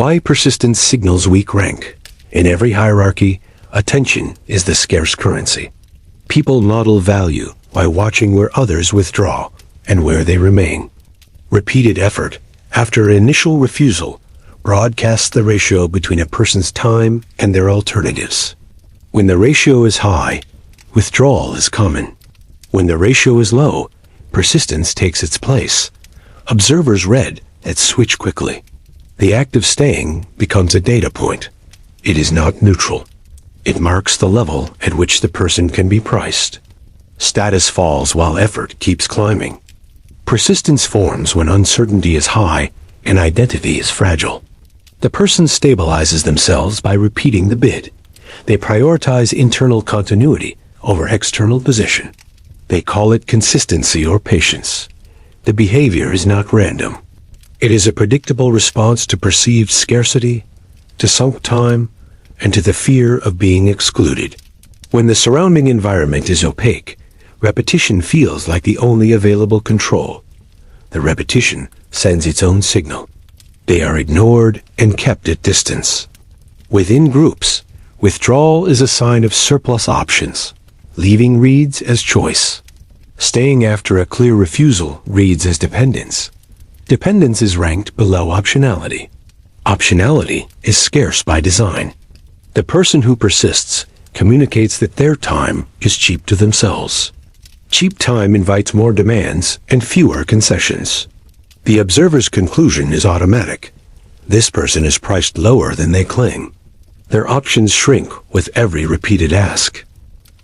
Why persistence signals weak rank? In every hierarchy, attention is the scarce currency. People model value by watching where others withdraw and where they remain. Repeated effort, after initial refusal, broadcasts the ratio between a person's time and their alternatives. When the ratio is high, withdrawal is common. When the ratio is low, persistence takes its place. Observers read that switch quickly. The act of staying becomes a data point. It is not neutral. It marks the level at which the person can be priced. Status falls while effort keeps climbing. Persistence forms when uncertainty is high and identity is fragile. The person stabilizes themselves by repeating the bid. They prioritize internal continuity over external position. They call it consistency or patience. The behavior is not random. It is a predictable response to perceived scarcity, to sunk time, and to the fear of being excluded. When the surrounding environment is opaque, repetition feels like the only available control. The repetition sends its own signal. They are ignored and kept at distance. Within groups, withdrawal is a sign of surplus options. Leaving reads as choice. Staying after a clear refusal reads as dependence. Dependence is ranked below optionality. Optionality is scarce by design. The person who persists communicates that their time is cheap to themselves. Cheap time invites more demands and fewer concessions. The observer's conclusion is automatic. This person is priced lower than they cling. Their options shrink with every repeated ask.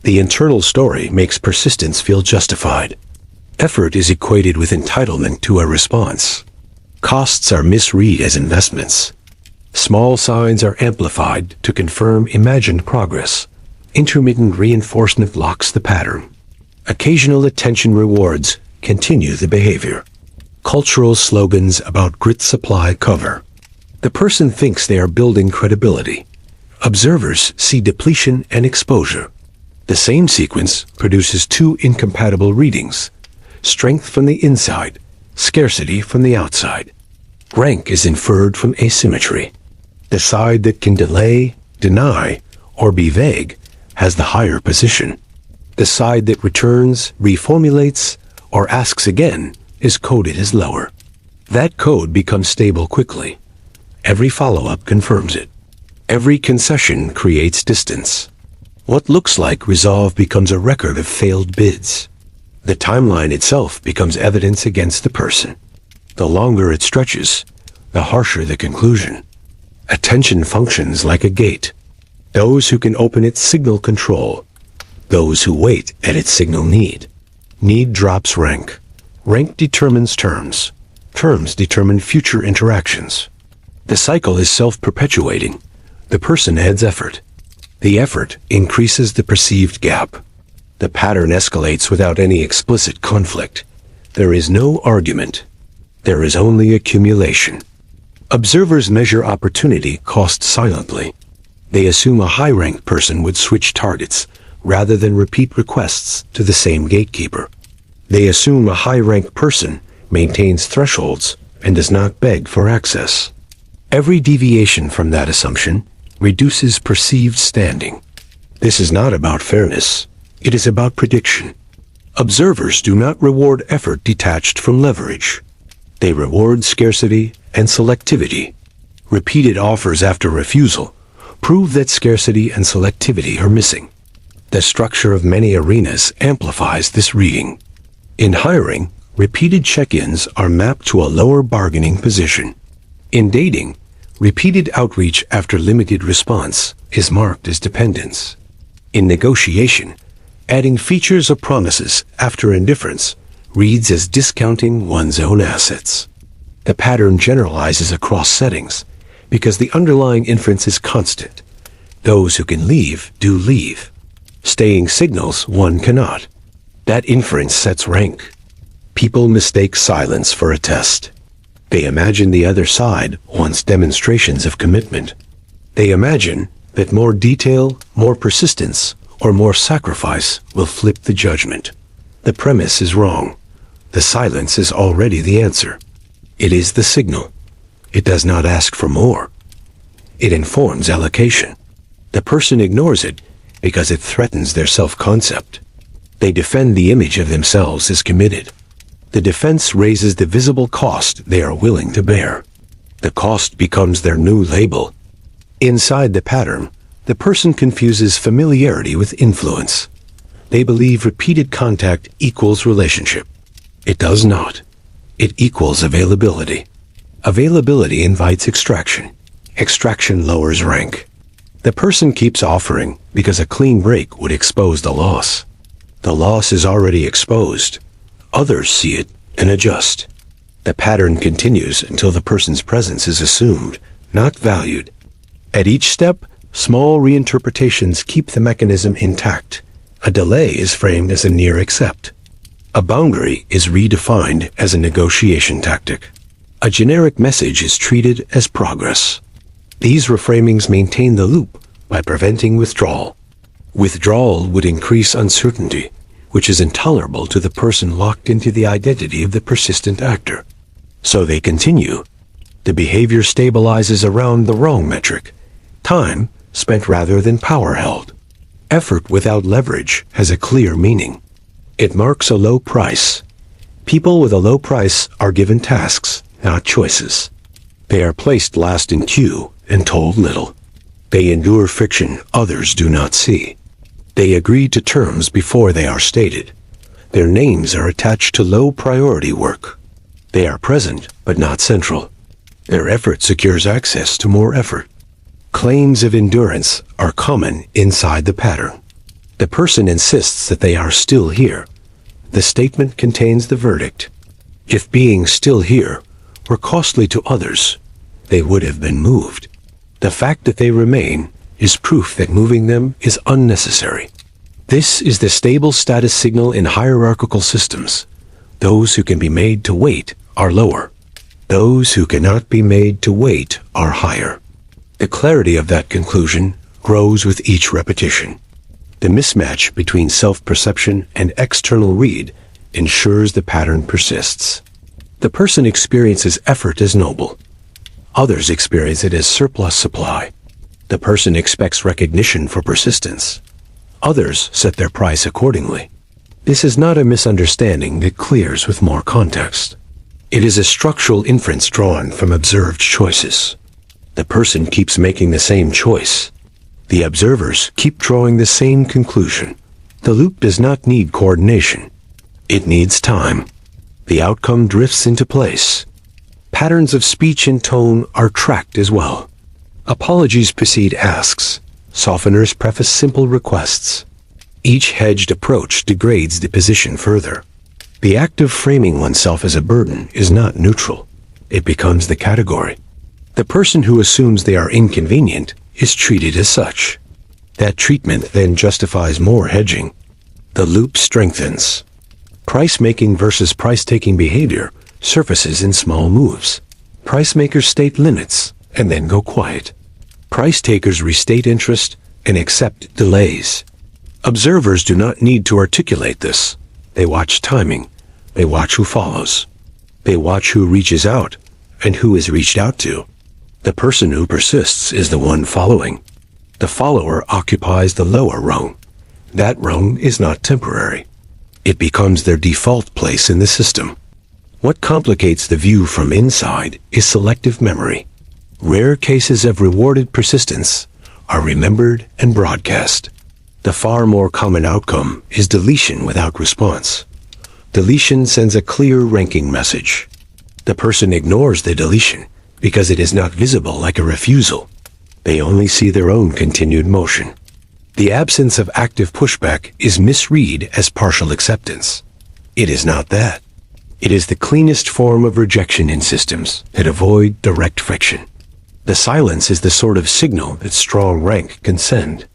The internal story makes persistence feel justified. Effort is equated with entitlement to a response. Costs are misread as investments. Small signs are amplified to confirm imagined progress. Intermittent reinforcement locks the pattern. Occasional attention rewards continue the behavior. Cultural slogans about grit supply cover. The person thinks they are building credibility. Observers see depletion and exposure. The same sequence produces two incompatible readings: strength from the inside, scarcity from the outside. Rank is inferred from asymmetry. The side that can delay, deny, or be vague has the higher position. The side that returns, reformulates, or asks again is coded as lower. That code becomes stable quickly. Every follow-up confirms it. Every concession creates distance. What looks like resolve becomes a record of failed bids. The timeline itself becomes evidence against the person. The longer it stretches, the harsher the conclusion. Attention functions like a gate. Those who can open it signal control. Those who wait at its signal need. Need drops rank. Rank determines terms. Terms determine future interactions. The cycle is self-perpetuating. The person adds effort. The effort increases the perceived gap. The pattern escalates without any explicit conflict. There is no argument. There is only accumulation. Observers measure opportunity cost silently. They assume a high-ranked person would switch targets rather than repeat requests to the same gatekeeper. They assume a high-ranked person maintains thresholds and does not beg for access. Every deviation from that assumption reduces perceived standing. This is not about fairness. It is about prediction. Observers do not reward effort detached from leverage. They reward scarcity and selectivity. Repeated offers after refusal prove that scarcity and selectivity are missing. The structure of many arenas amplifies this reading. In hiring, repeated check-ins are mapped to a lower bargaining position. In dating, repeated outreach after limited response is marked as dependence. In negotiation, adding features or promises after indifference reads as discounting one's own assets. The pattern generalizes across settings because the underlying inference is constant. Those who can leave do leave. Staying signals one cannot. That inference sets rank. People mistake silence for a test. They imagine the other side wants demonstrations of commitment. They imagine that more detail, more persistence, or more sacrifice will flip the judgment. The premise is wrong. The silence is already the answer. It is the signal. It does not ask for more. It informs allocation. The person ignores it because it threatens their self-concept. They defend the image of themselves as committed. The defense raises the visible cost they are willing to bear. The cost becomes their new label. Inside the pattern, the person confuses familiarity with influence. They believe repeated contact equals relationship. It does not. It equals availability. Availability invites extraction. Extraction lowers rank. The person keeps offering because a clean break would expose the loss. The loss is already exposed. Others see it and adjust. The pattern continues until the person's presence is assumed, not valued. At each step, small reinterpretations keep the mechanism intact. A delay is framed as a near accept. A boundary is redefined as a negotiation tactic. A generic message is treated as progress. These reframings maintain the loop by preventing withdrawal. Withdrawal would increase uncertainty, which is intolerable to the person locked into the identity of the persistent actor. So they continue. The behavior stabilizes around the wrong metric, time spent rather than power held. Effort without leverage has a clear meaning. It marks a low price. People with a low price are given tasks, not choices. They are placed last in queue and told little. They endure friction others do not see. They agree to terms before they are stated. Their names are attached to low-priority work. They are present, but not central. Their effort secures access to more effort. Claims of endurance are common inside the pattern. The person insists that they are still here. The statement contains the verdict. If being still here were costly to others, they would have been moved. The fact that they remain is proof that moving them is unnecessary. This is the stable status signal in hierarchical systems. Those who can be made to wait are lower. Those who cannot be made to wait are higher. The clarity of that conclusion grows with each repetition. The mismatch between self-perception and external read ensures the pattern persists. The person experiences effort as noble. Others experience it as surplus supply. The person expects recognition for persistence. Others set their price accordingly. This is not a misunderstanding that clears with more context. It is a structural inference drawn from observed choices. The person keeps making the same choice. The observers keep drawing the same conclusion. The loop does not need coordination. It needs time. The outcome drifts into place. Patterns of speech and tone are tracked as well. Apologies precede asks. Softeners preface simple requests. Each hedged approach degrades the position further. The act of framing oneself as a burden is not neutral. It becomes the category. The person who assumes they are inconvenient is treated as such. That treatment then justifies more hedging. The loop strengthens. Price-making versus price-taking behavior surfaces in small moves. Price makers state limits and then go quiet. Price takers restate interest and accept delays. Observers do not need to articulate this. They watch timing. They watch who follows. They watch who reaches out and who is reached out to. The person who persists is the one following. The follower occupies the lower rung. That rung is not temporary. It becomes their default place in the system. What complicates the view from inside is selective memory. Rare cases of rewarded persistence are remembered and broadcast. The far more common outcome is deletion without response. Deletion sends a clear ranking message. The person ignores the deletion because it is not visible like a refusal. They only see their own continued motion. The absence of active pushback is misread as partial acceptance. It is not that. It is the cleanest form of rejection in systems that avoid direct friction. The silence is the sort of signal that strong rank can send.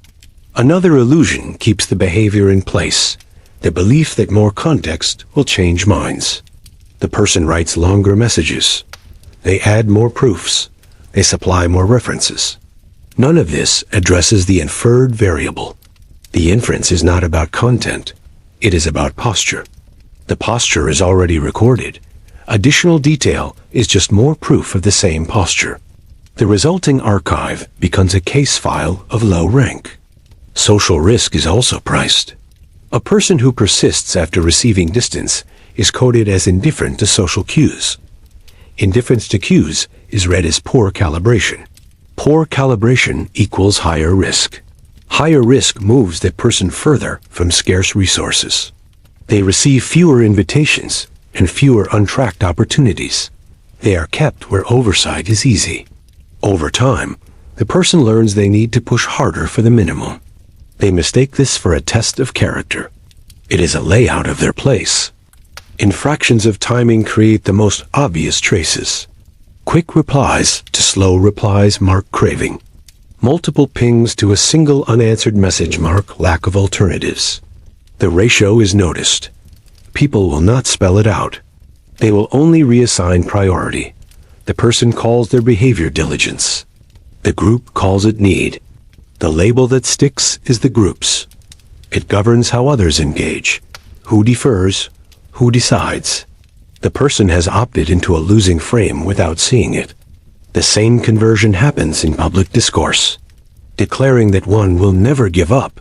Another illusion keeps the behavior in place, the belief that more context will change minds. The person writes longer messages. They add more proofs. They supply more references. None of this addresses the inferred variable. The inference is not about content. It is about posture. The posture is already recorded. Additional detail is just more proof of the same posture. The resulting archive becomes a case file of low rank. Social risk is also priced. A person who persists after receiving distance is coded as indifferent to social cues. Indifference to cues is read as poor calibration. Poor calibration equals higher risk. Higher risk moves that person further from scarce resources. They receive fewer invitations and fewer untracked opportunities. They are kept where oversight is easy. Over time, the person learns they need to push harder for the minimum. They mistake this for a test of character. It is a layout of their place. Infractions of timing create the most obvious traces. Quick replies to slow replies mark craving. Multiple pings to a single unanswered message mark lack of alternatives. The ratio is noticed. People will not spell it out. They will only reassign priority. The person calls their behavior diligence. The group calls it need. The label that sticks is the group's. It governs how others engage, who defers, who decides. The person has opted into a losing frame without seeing it. The same conversion happens in public discourse. Declaring that one will never give up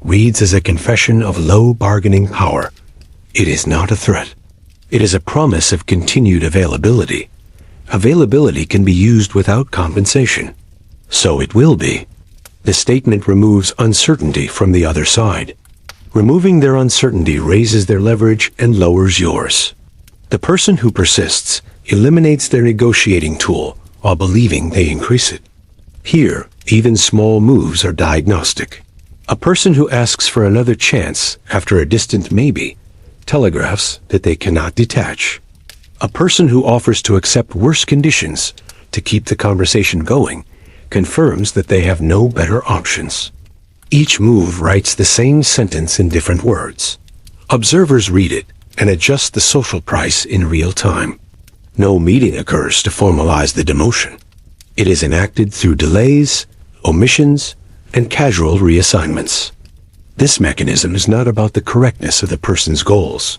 reads as a confession of low bargaining power. It is not a threat. It is a promise of continued availability. Availability can be used without compensation. So it will be. The statement removes uncertainty from the other side. Removing their uncertainty raises their leverage and lowers yours. The person who persists eliminates their negotiating tool while believing they increase it. Here, even small moves are diagnostic. A person who asks for another chance after a distant maybe telegraphs that they cannot detach. A person who offers to accept worse conditions to keep the conversation going confirms that they have no better options. Each move writes the same sentence in different words. Observers read it and adjust the social price in real time. No meeting occurs to formalize the demotion. It is enacted through delays, omissions, and casual reassignments. This mechanism is not about the correctness of the person's goals.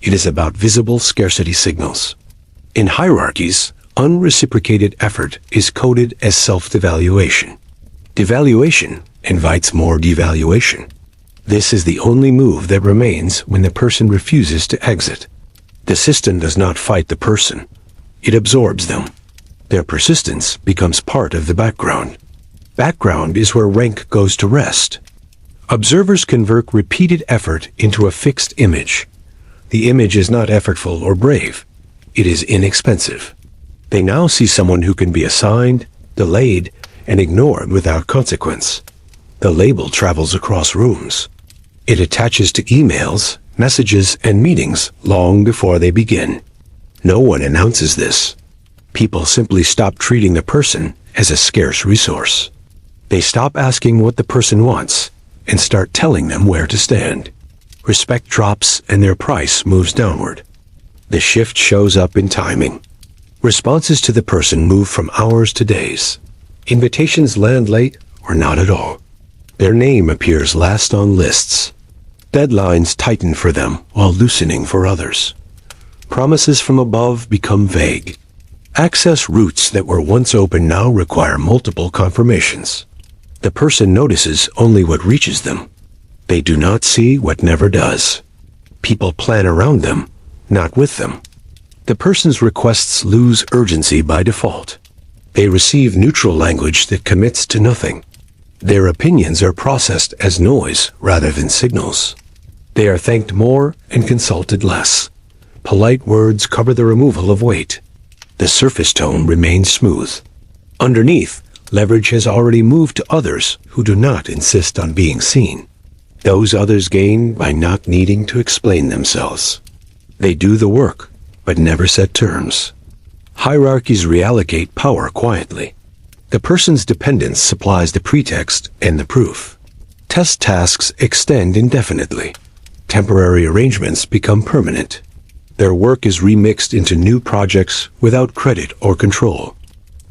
It is about visible scarcity signals. In hierarchies, unreciprocated effort is coded as self-devaluation. Devaluation invites more devaluation. This is the only move that remains when the person refuses to exit. The system does not fight the person. It absorbs them. Their persistence becomes part of the background. Background is where rank goes to rest. Observers convert repeated effort into a fixed image. The image is not effortful or brave. It is inexpensive. They now see someone who can be assigned, delayed, and ignored without consequence. The label travels across rooms. It attaches to emails, messages, and meetings long before they begin. No one announces this. People simply stop treating the person as a scarce resource. They stop asking what the person wants and start telling them where to stand. Respect drops and their price moves downward. The shift shows up in timing. Responses to the person move from hours to days. Invitations land late or not at all. Their name appears last on lists. Deadlines tighten for them while loosening for others. Promises from above become vague. Access routes that were once open now require multiple confirmations. The person notices only what reaches them. They do not see what never does. People plan around them, not with them. The person's requests lose urgency by default. They receive neutral language that commits to nothing. Their opinions are processed as noise rather than signals. They are thanked more and consulted less. Polite words cover the removal of weight. The surface tone remains smooth. Underneath, leverage has already moved to others who do not insist on being seen. Those others gain by not needing to explain themselves. They do the work, but never set terms. Hierarchies reallocate power quietly. The person's dependence supplies the pretext and the proof. Test tasks extend indefinitely. Temporary arrangements become permanent. Their work is remixed into new projects without credit or control.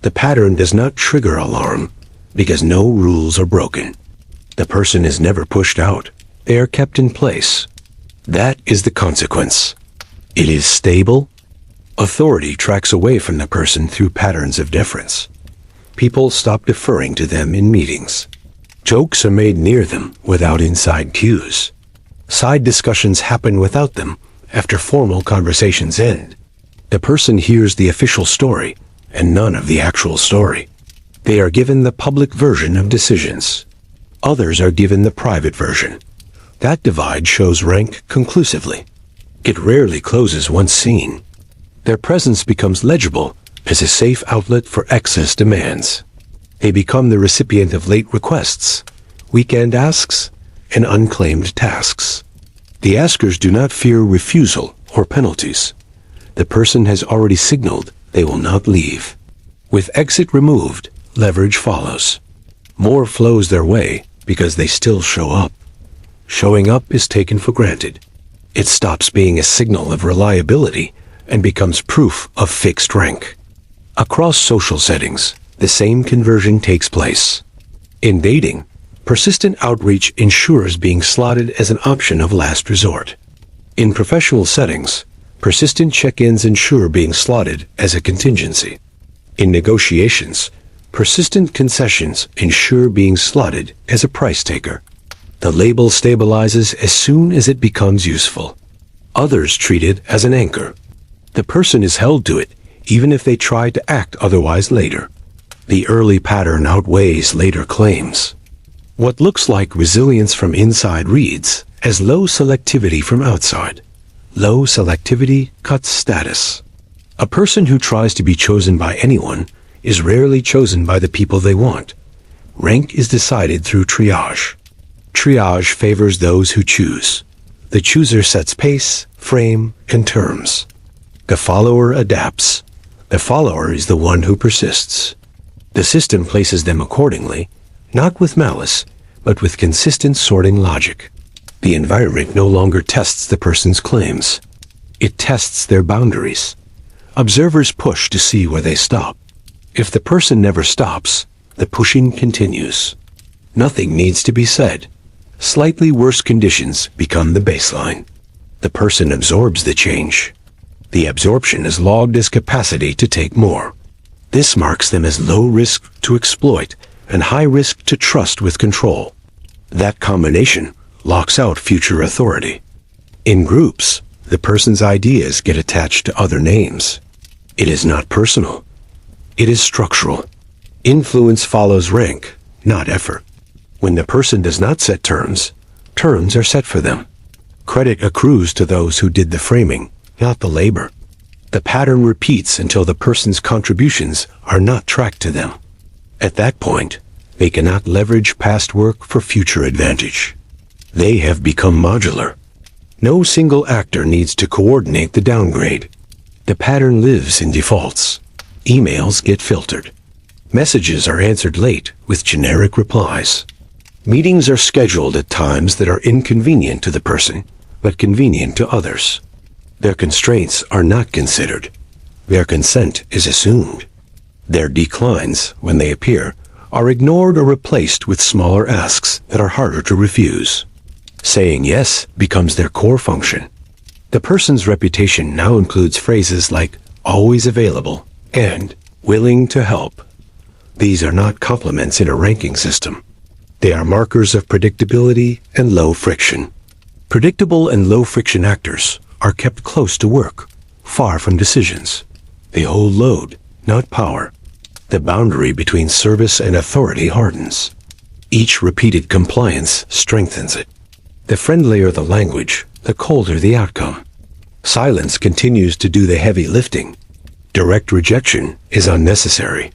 The pattern does not trigger alarm because no rules are broken. The person is never pushed out. They are kept in place. That is the consequence. It is stable. Authority tracks away from the person through patterns of deference. People stop deferring to them in meetings. Jokes are made near them without inside cues. Side discussions happen without them after formal conversations end. The person hears the official story and none of the actual story. They are given the public version of decisions. Others are given the private version. That divide shows rank conclusively. It rarely closes once seen. Their presence becomes legible as a safe outlet for excess demands. They become the recipient of late requests, weekend asks, and unclaimed tasks. The askers do not fear refusal or penalties. The person has already signaled they will not leave. With exit removed, leverage follows. More flows their way because they still show up. Showing up is taken for granted. It stops being a signal of reliability and becomes proof of fixed rank. Across social settings, the same conversion takes place. In dating, persistent outreach ensures being slotted as an option of last resort. In professional settings, persistent check-ins ensure being slotted as a contingency. In negotiations, persistent concessions ensure being slotted as a price taker. The label stabilizes as soon as it becomes useful. Others treat it as an anchor. The person is held to it, even if they try to act otherwise later. The early pattern outweighs later claims. What looks like resilience from inside reads as low selectivity from outside. Low selectivity cuts status. A person who tries to be chosen by anyone is rarely chosen by the people they want. Rank is decided through triage. Triage favors those who choose. The chooser sets pace, frame, and terms. The follower adapts. The follower is the one who persists. The system places them accordingly, not with malice, but with consistent sorting logic. The environment no longer tests the person's claims. It tests their boundaries. Observers push to see where they stop. If the person never stops, the pushing continues. Nothing needs to be said. Slightly worse conditions become the baseline. The person absorbs the change. The absorption is logged as capacity to take more. This marks them as low risk to exploit and high risk to trust with control. That combination locks out future authority. In groups, the person's ideas get attached to other names. It is not personal. It is structural. Influence follows rank, not effort. When the person does not set terms, terms are set for them. Credit accrues to those who did the framing, not the labor. The pattern repeats until the person's contributions are not tracked to them. At that point, they cannot leverage past work for future advantage. They have become modular. No single actor needs to coordinate the downgrade. The pattern lives in defaults. Emails get filtered. Messages are answered late with generic replies. Meetings are scheduled at times that are inconvenient to the person, but convenient to others. Their constraints are not considered. Their consent is assumed. Their declines, when they appear, are ignored or replaced with smaller asks that are harder to refuse. Saying yes becomes their core function. The person's reputation now includes phrases like always available and willing to help. These are not compliments in a ranking system. They are markers of predictability and low friction. Predictable and low friction actors are kept close to work, far from decisions. They hold load, not power. The boundary between service and authority hardens. Each repeated compliance strengthens it. The friendlier the language, the colder the outcome. Silence continues to do the heavy lifting. Direct rejection is unnecessary.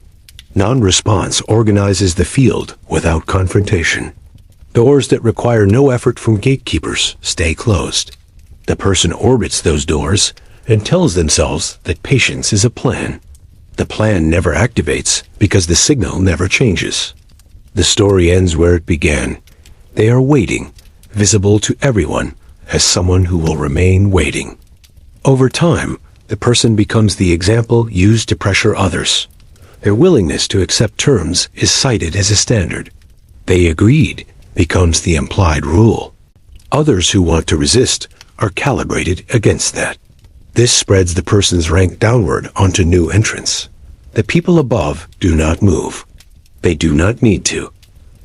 Non-response organizes the field without confrontation. Doors that require no effort from gatekeepers stay closed. The person orbits those doors and tells themselves that patience is a plan. The plan never activates because the signal never changes. The story ends where it began. They are waiting, visible to everyone as someone who will remain waiting. Over time, the person becomes the example used to pressure others. Their willingness to accept terms is cited as a standard. They agreed becomes the implied rule. Others who want to resist are calibrated against that. This spreads the person's rank downward onto new entrants. The people above do not move. They do not need to.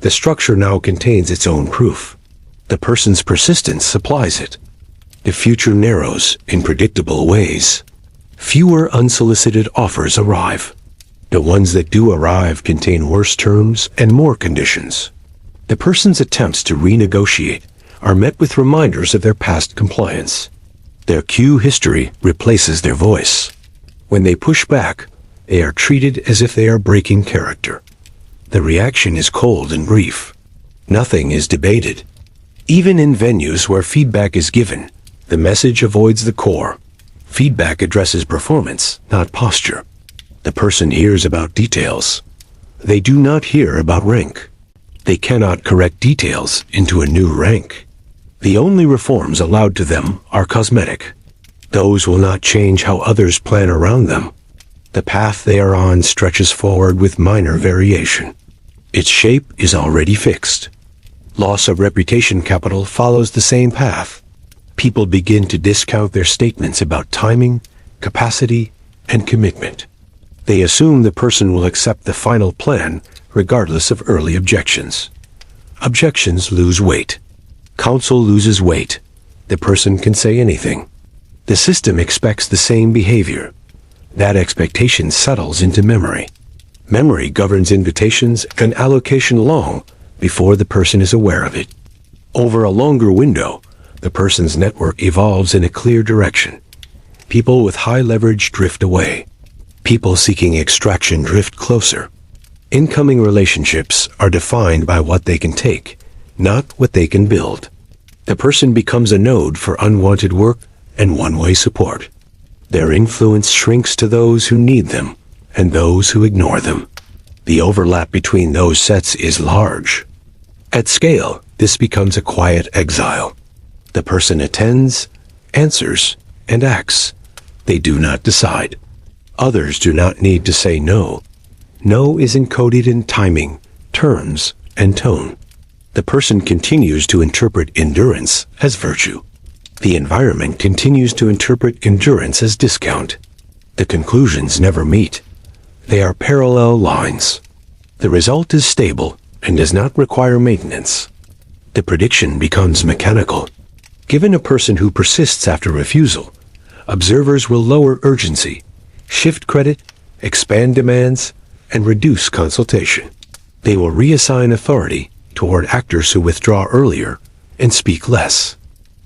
The structure now contains its own proof. The person's persistence supplies it. The future narrows in predictable ways. Fewer unsolicited offers arrive. The ones that do arrive contain worse terms and more conditions. The person's attempts to renegotiate are met with reminders of their past compliance. Their cue history replaces their voice. When they push back, they are treated as if they are breaking character. The reaction is cold and brief. Nothing is debated. Even in venues where feedback is given, the message avoids the core. Feedback addresses performance, not posture. The person hears about details. They do not hear about rank. They cannot correct details into a new rank. The only reforms allowed to them are cosmetic. Those will not change how others plan around them. The path they are on stretches forward with minor variation. Its shape is already fixed. Loss of reputation capital follows the same path. People begin to discount their statements about timing, capacity, and commitment. They assume the person will accept the final plan regardless of early objections. Objections lose weight. Counsel loses weight. The person can say anything. The system expects the same behavior. That expectation settles into memory. Memory governs invitations and allocation long before the person is aware of it. Over a longer window, the person's network evolves in a clear direction. People with high leverage drift away. People seeking extraction drift closer. Incoming relationships are defined by what they can take, not what they can build. The person becomes a node for unwanted work and one-way support. Their influence shrinks to those who need them and those who ignore them. The overlap between those sets is large. At scale, this becomes a quiet exile. The person attends, answers, and acts. They do not decide. Others do not need to say no. No is encoded in timing, terms, and tone. The person continues to interpret endurance as virtue. The environment continues to interpret endurance as discount. The conclusions never meet. They are parallel lines. The result is stable and does not require maintenance. The prediction becomes mechanical. Given a person who persists after refusal, observers will lower urgency, shift credit, expand demands, and reduce consultation. They will reassign authority toward actors who withdraw earlier and speak less.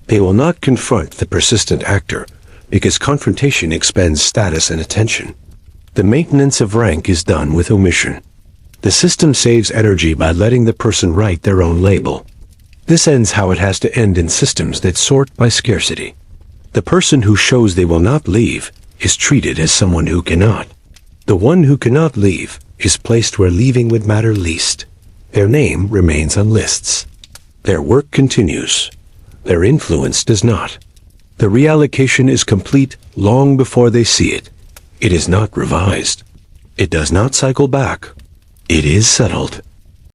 They will not confront the persistent actor because confrontation expends status and attention. The maintenance of rank is done with omission. The system saves energy by letting the person write their own label. This ends how it has to end in systems that sort by scarcity. The person who shows they will not leave is treated as someone who cannot. The one who cannot leave is placed where leaving would matter least. Their name remains on lists. Their work continues. Their influence does not. The reallocation is complete long before they see it. It is not revised. It does not cycle back. It is settled.